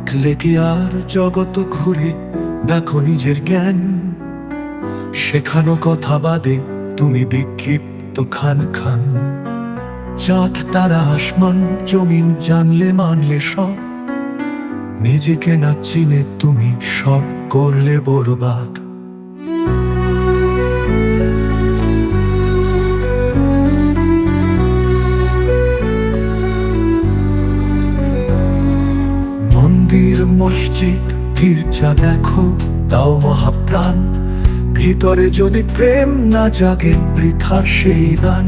দেখলে কি আর জগৎ ঘুরে, দেখো নিজের জ্ঞান শেখানো কথা বাদে তুমি বিক্ষিপ্ত খান খান। চাঁদ তারা আসমান জমিন জানলে মানলে সব, নিজেকে না চিনে তুমি সব করলে বরবাদ। মন্দির মসজিদ গির্জা দেখো তাও মহাপ্রাণ, ভিতরে যদি প্রেম না জাগে বৃথা সেই দান।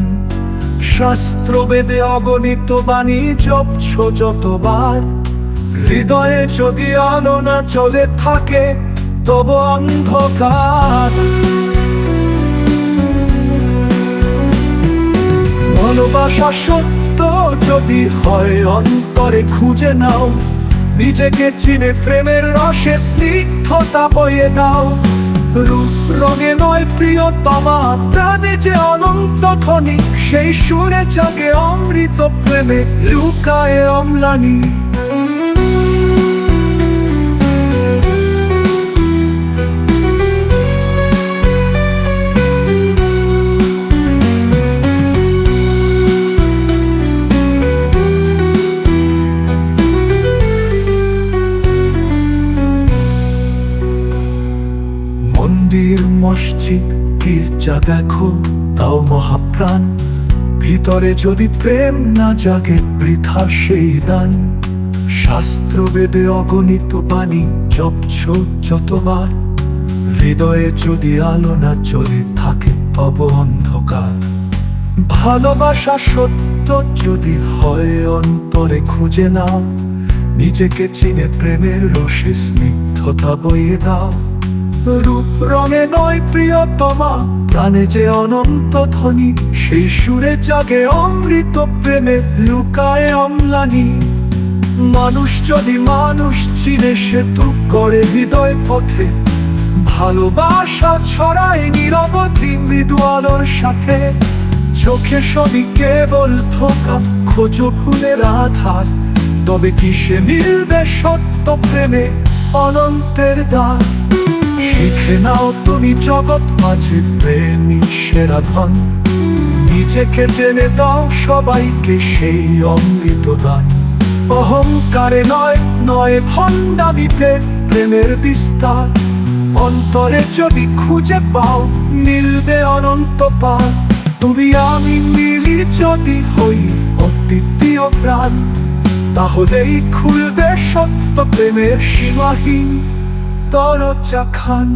শাস্ত্র বেদে অগণিত বাণী জপছ যতবার, হৃদয়ে যদি আলো না চলে থাকে তব অন্ধকার। ভালোবাসা সত্য যদি হয় অন্তরে খুঁজে নাও, নিজেকে চিনে প্রেমের রসে স্নিগ্ধতা বয়ে দাও। রূপ রঙে নয় প্রিয়তমা, প্রাণে যে অনন্ত ধ্বনি, সেই সুরে জাগে অমৃত প্রেমে লুকায় অম্লানি। মন্দির মসজিদ গির্জা দেখো তাও মহাপ্রাণ, ভিতরে যদি প্রেম না জাগে বৃথা সেই দান। শাস্ত্র বেদে অগণিত বাণী জপছ যতবার, হৃদয়ে যদি আলো না চলে থাকে তব অন্ধকার। ভালোবাসা সত্য যদি হয় অন্তরে খুঁজে নাও, নিজেকে চিনে প্রেমের রসে স্নিগ্ধতা বয়ে দাও। রূপ রঙে নয় প্রিয়তমা, প্রাণে যে অনন্ত ধ্বনি, সেই সুরে জাগে অমৃত প্রেমে লুকায় অম্লানি। মানুষ যদি মানুষ চিনে সেতু করে হৃদয় পথে, ভালোবাসা ছড়ায় নিরবধি মৃদু আলোর সাথে। চোখে সবই কেবল ধোঁকা, খোঁজো ভুলের আধার, তবে কি সে মিলবে সত্য প্রেমে অনন্তের দ্বার। শিখে নাও তুমি জগৎ মাঝে প্রেমই সেরা ধন, নিজেকে জেনে দাও সবাইকে সেই অমৃত দান। অহংকারে নয় নয় ভণ্ডামিতে প্রেমের বিস্তার, অন্তরে যদি খুঁজে পাও মিলবে অনন্ত পার। তুমি আমি মিলি যদি হই অদ্বিতীয় প্রাণ, তাহলেই খুলবে সত্য প্রেমের সীমাহীন দরজা খান।